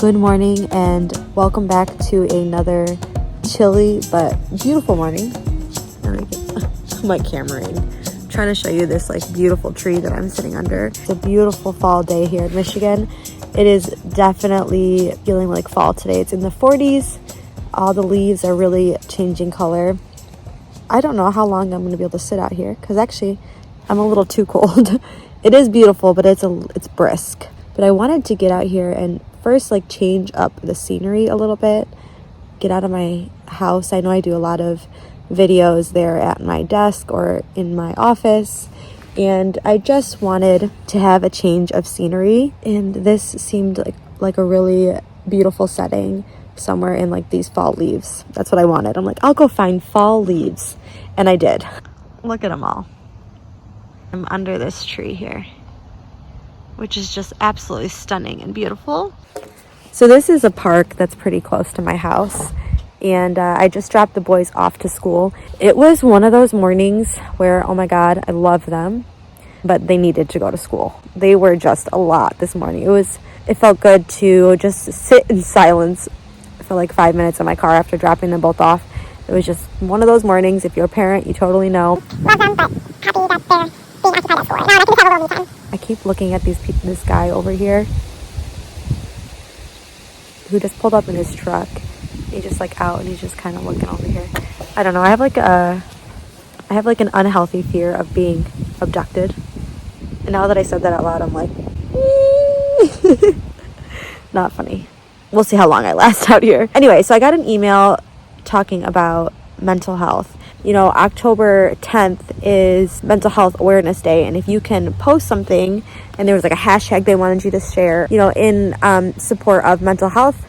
Good morning and welcome back to another chilly but beautiful morning. Let me get my camera in. I'm trying to show you this beautiful tree that I'm sitting under. It's a beautiful fall day here in Michigan. It is definitely feeling like fall today. It's in the 40s. All the leaves are really changing color. I don't know how long I'm going to be able to sit out here because actually I'm a little too cold. It is beautiful, but it's brisk. But I wanted to get out here and first change up the scenery a little bit, get out of my house. I know I do a lot of videos there at my desk or in my office, and I just wanted to have a change of scenery, and this seemed like a really beautiful setting somewhere in these fall leaves. That's what I wanted. I'm I'll go find fall leaves, and I did. Look at them all. I'm under this tree here, which is just absolutely stunning and beautiful. So this is a park that's pretty close to my house, and I just dropped the boys off to school. It was one of those mornings where, oh my God, I love them, but they needed to go to school. They were just a lot this morning. It felt good to just sit in silence for 5 minutes in my car after dropping them both off. It was just one of those mornings. If you're a parent, you totally know. Love them, but happy that they're being occupied at school. Now I can have a little me time. I keep looking at this guy over here who just pulled up in his truck. He's just out and he's just kind of looking over here. I don't know. I have an unhealthy fear of being abducted. And now that I said that out loud, I'm not funny. We'll see how long I last out here. Anyway, so I got an email talking about mental health. October 10th is Mental Health Awareness Day, and if you can post something, and there was a hashtag they wanted you to share, in support of mental health,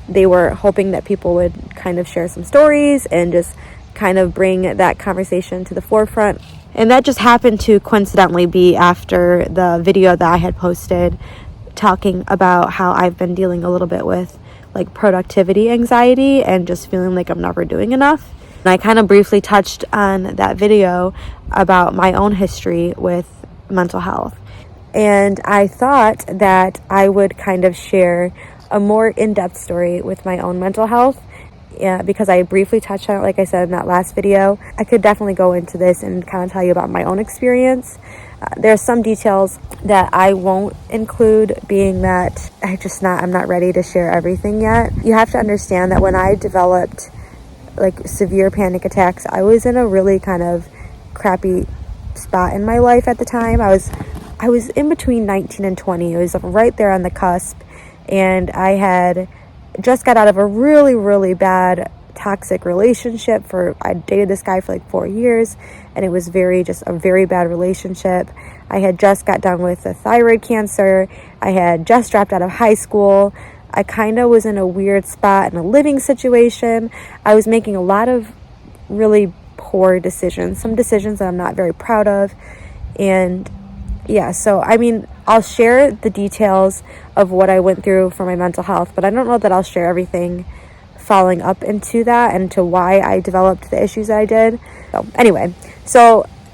they were hoping that people would kind of share some stories and just kind of bring that conversation to the forefront. And that just happened to coincidentally be after the video that I had posted talking about how I've been dealing a little bit with productivity anxiety and just feeling like I'm never doing enough. And I kind of briefly touched on that video about my own history with mental health. And I thought that I would kind of share a more in-depth story with my own mental health. Yeah, because I briefly touched on it, like I said in that last video. I could definitely go into this and kind of tell you about my own experience. There's some details that I won't include, being that I'm not ready to share everything yet. You have to understand that when I developed severe panic attacks, I was in a really kind of crappy spot in my life at the time. I was in between 19 and 20. It was right there on the cusp, and I had just got out of a really, really bad toxic relationship. I dated this guy for 4 years, and it was a very bad relationship. I had just got done with a thyroid cancer. I had just dropped out of high school. I kind of was in a weird spot in a living situation. I was making a lot of really poor decisions, some decisions that I'm not very proud of. And yeah, so I'll share the details of what I went through for my mental health, but I don't know that I'll share everything following up into that and to why I developed the issues that I did. So anyway,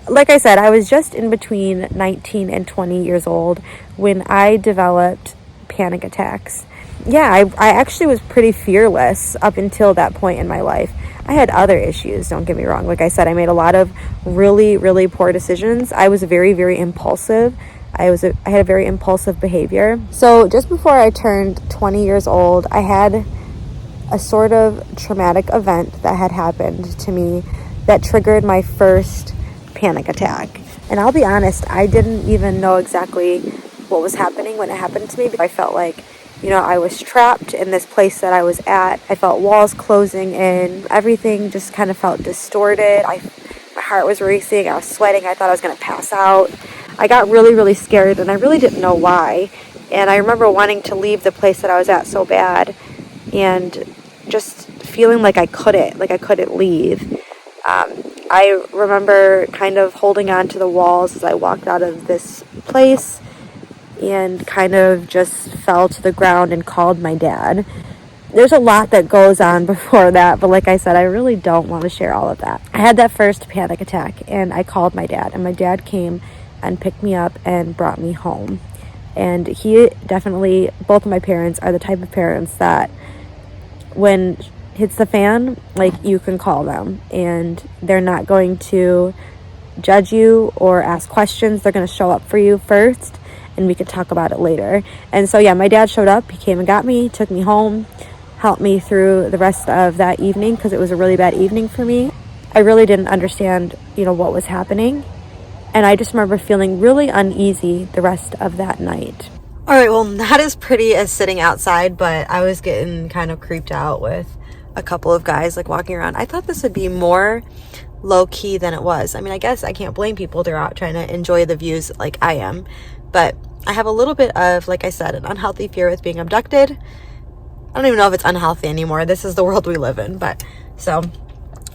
like I said, I was just in between 19 and 20 years old when I developed panic attacks. Yeah, I actually was pretty fearless up until that point in my life. I had other issues, don't get me wrong. Like I said, I made a lot of really, really poor decisions. I was very, very impulsive. I had a very impulsive behavior. So just before I turned 20 years old, I had a sort of traumatic event that had happened to me that triggered my first panic attack. And I'll be honest, I didn't even know exactly what was happening when it happened to me. I felt I was trapped in this place that I was at. I felt walls closing in. Everything just kind of felt distorted. My heart was racing. I was sweating. I thought I was going to pass out. I got really, really scared, and I really didn't know why. And I remember wanting to leave the place that I was at so bad and just feeling like I couldn't leave. I remember kind of holding on to the walls as I walked out of this place and kind of just fell to the ground and called my dad. There's a lot that goes on before that, but like I said, I really don't want to share all of that. I had that first panic attack, and I called my dad, and my dad came and picked me up and brought me home. And he definitely, both of my parents are the type of parents that when hits the fan, like, you can call them and they're not going to judge you or ask questions. They're going to show up for you first, and we could talk about it later. And so yeah, my dad showed up. He came and got me, took me home, helped me through the rest of that evening, because it was a really bad evening for me. I really didn't understand, what was happening, and I just remember feeling really uneasy the rest of that night. All right, well, not as pretty as sitting outside, but I was getting kind of creeped out with a couple of guys like walking around. I thought this would be more low-key than it was. I mean, I guess I can't blame people. They're out trying to enjoy the views like I am, but I have a little bit of, like I said, an unhealthy fear with being abducted. I don't even know if it's unhealthy anymore. This is the world we live in. But so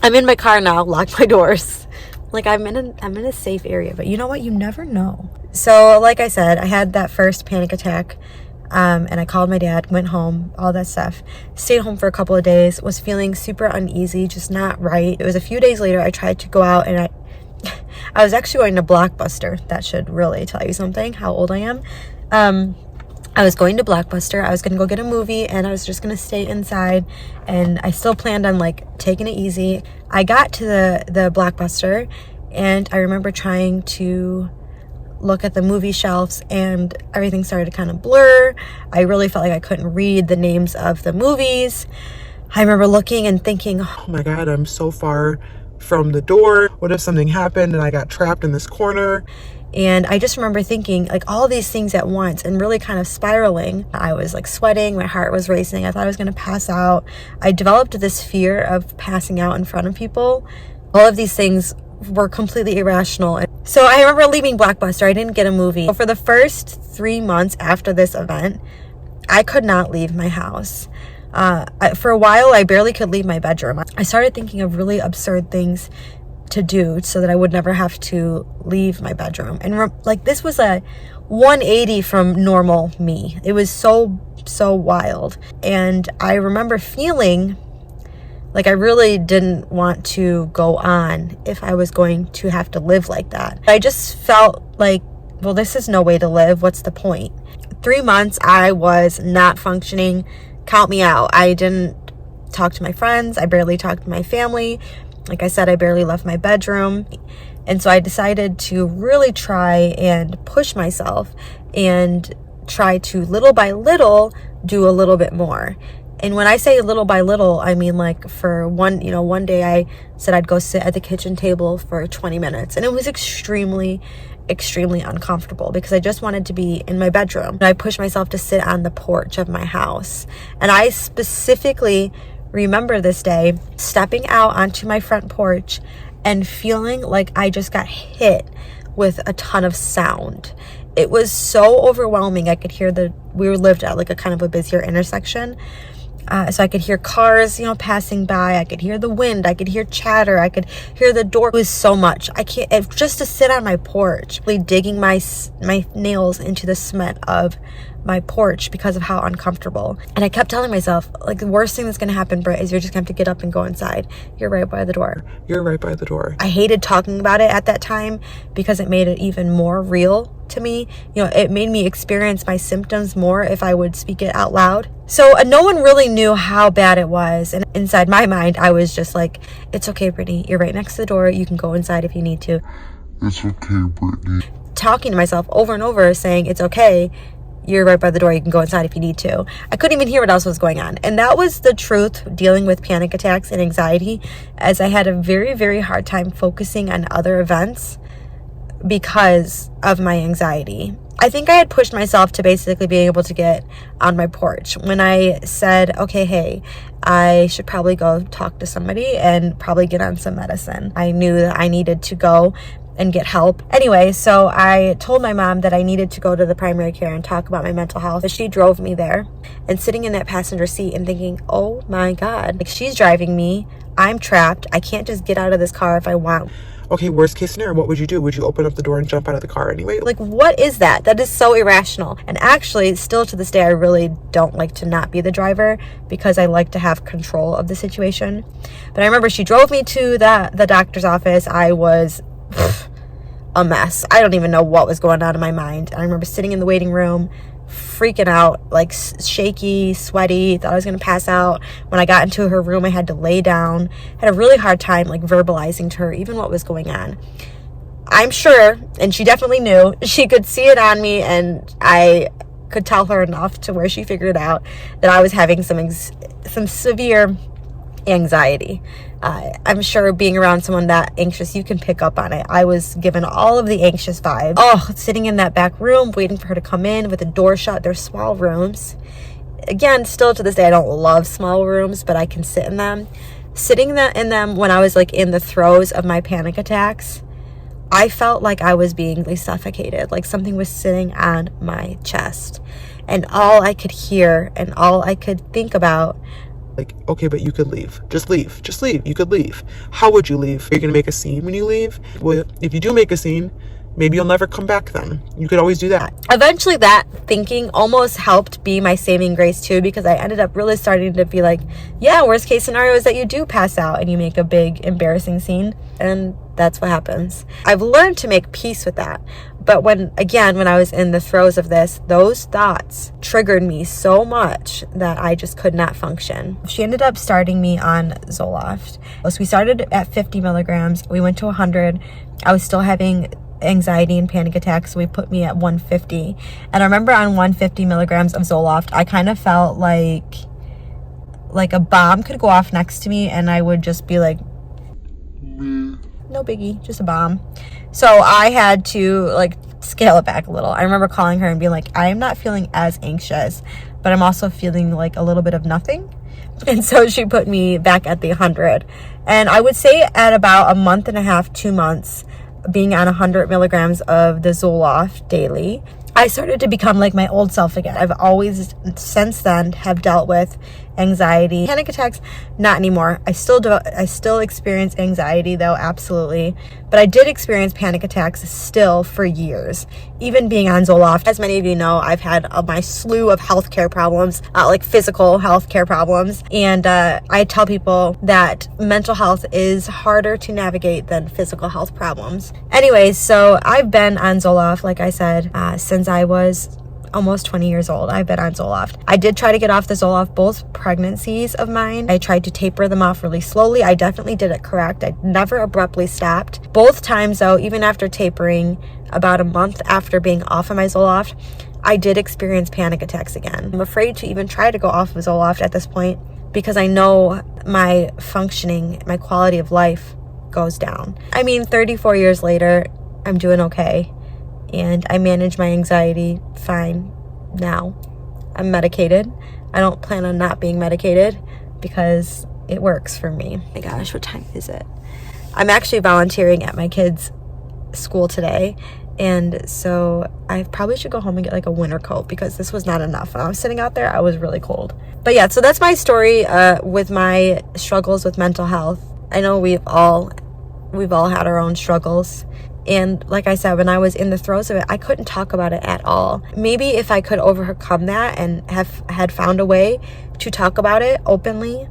I'm in my car now, locked my doors. Like, I'm in a safe area, but you know what? You never know. So like I said, I had that first panic attack, and I called my dad, went home, all that stuff. Stayed home for a couple of days, was feeling super uneasy, just not right. It was a few days later, I tried to go out, and I was actually going to Blockbuster. That should really tell you something, how old I am. I was going to Blockbuster. I was going to go get a movie, and I was just going to stay inside, and I still planned on, like, taking it easy. I got to the Blockbuster, and I remember trying to look at the movie shelves, and everything started to kind of blur. I really felt like I couldn't read the names of the movies. I remember looking and thinking, oh my God, I'm so far from the door. What if something happened and I got trapped in this corner? And I just remember thinking, like, all these things at once and really kind of spiraling. I was, like, sweating. My heart was racing. I thought I was going to pass out. I developed this fear of passing out in front of people. All of these things were completely irrational. So I remember leaving Blockbuster. I didn't get a movie. For the first 3 months after this event, I could not leave my house. For a while, I barely could leave my bedroom. I started thinking of really absurd things to do so that I would never have to leave my bedroom. And this was a 180 from normal me. It was so wild. And I remember feeling like I really didn't want to go on if I was going to have to live like that. I just felt like, well, this is no way to live. What's the point? 3 months, I was not functioning. Count me out. I didn't talk to my friends. I barely talked to my family. Like I said, I barely left my bedroom. And so I decided to really try and push myself and try to, little by little, do a little bit more. And when I say little by little, I mean, like, for one day I said I'd go sit at the kitchen table for 20 minutes. And it was extremely uncomfortable because I just wanted to be in my bedroom. And I pushed myself to sit on the porch of my house. And I specifically remember this day stepping out onto my front porch and feeling like I just got hit with a ton of sound. It was so overwhelming. I could hear we lived at, like, a kind of a busier intersection. So I could hear cars, passing by. I could hear the wind. I could hear chatter. I could hear the door. It was so much. Just to sit on my porch, really digging my nails into the cement of my porch because of how uncomfortable. And I kept telling myself, like, the worst thing that's going to happen, Britt, is you're just going to have to get up and go inside. You're right by the door. You're right by the door. I hated talking about it at that time because it made it even more real to me. It made me experience my symptoms more if I would speak it out loud. So no one really knew how bad it was. And inside my mind, I was just like, it's okay, Brittany. You're right next to the door. You can go inside if you need to. It's okay, Brittany. Talking to myself over and over, saying, it's okay. You're right by the door. You can go inside if you need to. I couldn't even hear what else was going on. And that was the truth dealing with panic attacks and anxiety, as I had a very, very hard time focusing on other events because of my anxiety. I think I had pushed myself to basically be able to get on my porch when I said, okay, hey, I should probably go talk to somebody and probably get on some medicine. I knew that I needed to go and get help. Anyway, so I told my mom that I needed to go to the primary care and talk about my mental health. But she drove me there, and sitting in that passenger seat and thinking, oh my God, like, she's driving me. I'm trapped. I can't just get out of this car if I want. Okay, worst case scenario, what would you do? Would you open up the door and jump out of the car anyway? Like, what is that? That is so irrational. And actually, still to this day, I really don't like to not be the driver because I like to have control of the situation. But I remember she drove me to the doctor's office. I was a mess. I don't even know what was going on in my mind. I remember sitting in the waiting room, freaking out, like shaky, sweaty, thought I was going to pass out. When I got into her room, I had to lay down. Had a really hard time like verbalizing to her even what was going on. I'm sure, and she definitely knew, she could see it on me, and I could tell her enough to where she figured out that I was having some severe anxiety. I'm sure being around someone that anxious, you can pick up on it. I was given all of the anxious vibes. Oh, sitting in that back room, waiting for her to come in with the door shut. They're small rooms. Again, still to this day, I don't love small rooms, but I can sit in them. Sitting in them when I was like in the throes of my panic attacks, I felt like I was being like suffocated, like something was sitting on my chest. And all I could hear and all I could think about, like, okay, but you could leave. Just leave. Just leave. You could leave. How would you leave? Are you going to make a scene when you leave? Well, if you do make a scene, maybe you'll never come back then. You could always do that. Eventually that thinking almost helped be my saving grace too, because I ended up really starting to be like, yeah, worst case scenario is that you do pass out and you make a big embarrassing scene, and that's what happens. I've learned to make peace with that. But when I was in the throes of this, those thoughts triggered me so much that I just could not function. She ended up starting me on Zoloft. So we started at 50 milligrams. We went to 100. I was still having anxiety and panic attacks, so we put me at 150. And I remember on 150 milligrams of Zoloft, I kind of felt like a bomb could go off next to me, and I would just be like, no biggie, just a bomb. So I had to like scale it back a little. I remember calling her and being like, I am not feeling as anxious, but I'm also feeling like a little bit of nothing. And so she put me back at the 100. And I would say at about a month and a half, 2 months, being on 100 milligrams of the Zoloft daily, I started to become like my old self again. I've always since then have dealt with anxiety, panic attacks, not anymore. I still experience anxiety though, absolutely. But I did experience panic attacks still for years, even being on Zoloft. As many of you know, I've had my slew of healthcare problems, like physical healthcare problems. And I tell people that mental health is harder to navigate than physical health problems. Anyways, so I've been on Zoloft, like I said, since I was almost 20 years old. I've been on Zoloft. I did try to get off the Zoloft both pregnancies of mine. I tried to taper them off really slowly. I definitely did it correct. I never abruptly stopped. Both times though, even after tapering, about a month after being off of my Zoloft, I did experience panic attacks again. I'm afraid to even try to go off of Zoloft at this point because I know my functioning, my quality of life goes down. I mean, 34 years later, I'm doing okay. And I manage my anxiety fine now. I'm medicated. I don't plan on not being medicated because it works for me. Oh my gosh, what time is it? I'm actually volunteering at my kids' school today. And so I probably should go home and get like a winter coat because this was not enough. When I was sitting out there, I was really cold. But yeah, so that's my story with my struggles with mental health. I know we've all had our own struggles. And like I said, when I was in the throes of it, I couldn't talk about it at all. Maybe if I could overcome that and had found a way to talk about it openly,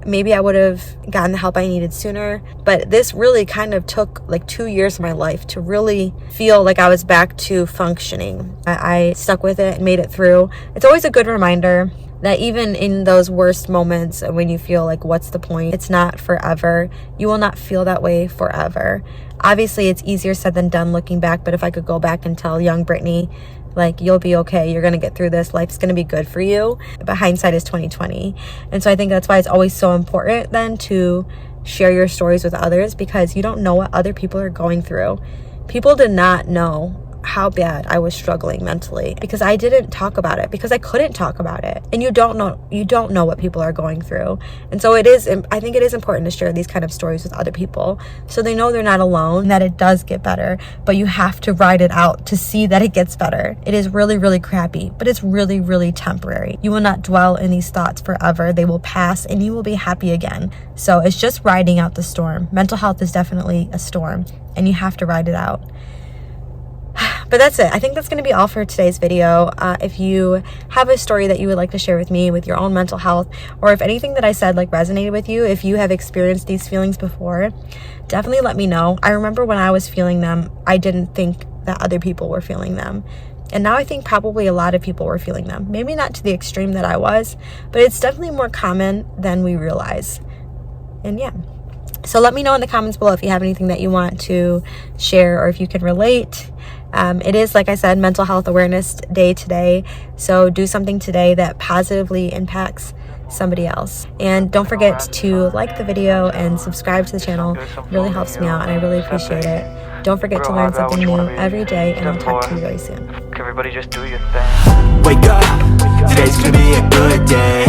maybe I would have gotten the help I needed sooner. But this really kind of took like 2 years of my life to really feel like I was back to functioning. I stuck with it and made it through. It's always a good reminder that even in those worst moments when you feel like, what's the point? It's not forever. You will not feel that way forever. Obviously, it's easier said than done looking back, but if I could go back and tell young Brittany, like, you'll be okay, you're going to get through this, life's going to be good for you. But hindsight is 20/20. And so I think that's why it's always so important then to share your stories with others, because you don't know what other people are going through. People did not know how bad I was struggling mentally because I didn't talk about it, because I couldn't talk about it. And you don't know what people are going through. And so I think it is important to share these kind of stories with other people so they know they're not alone, that it does get better, but you have to ride it out to see that it gets better. It is really, really crappy, but it's really, really temporary. You will not dwell in these thoughts forever. They will pass and you will be happy again. So it's just riding out the storm. Mental health is definitely a storm and you have to ride it out. But that's it. I think that's going to be all for today's video. If you have a story that you would like to share with me with your own mental health, or if anything that I said like resonated with you, if you have experienced these feelings before, definitely let me know. I remember when I was feeling them, I didn't think that other people were feeling them. And now I think probably a lot of people were feeling them. Maybe not to the extreme that I was, but it's definitely more common than we realize. And yeah. So let me know in the comments below if you have anything that you want to share or if you can relate. It is, like I said, Mental Health Awareness Day today. So do something today that positively impacts somebody else. And don't forget to like the video and subscribe to the channel. It really helps me out and I really appreciate it. Don't forget to learn something new every day, and I'll talk to you really soon. Everybody just do your thing. Wake up, today's gonna be a good day.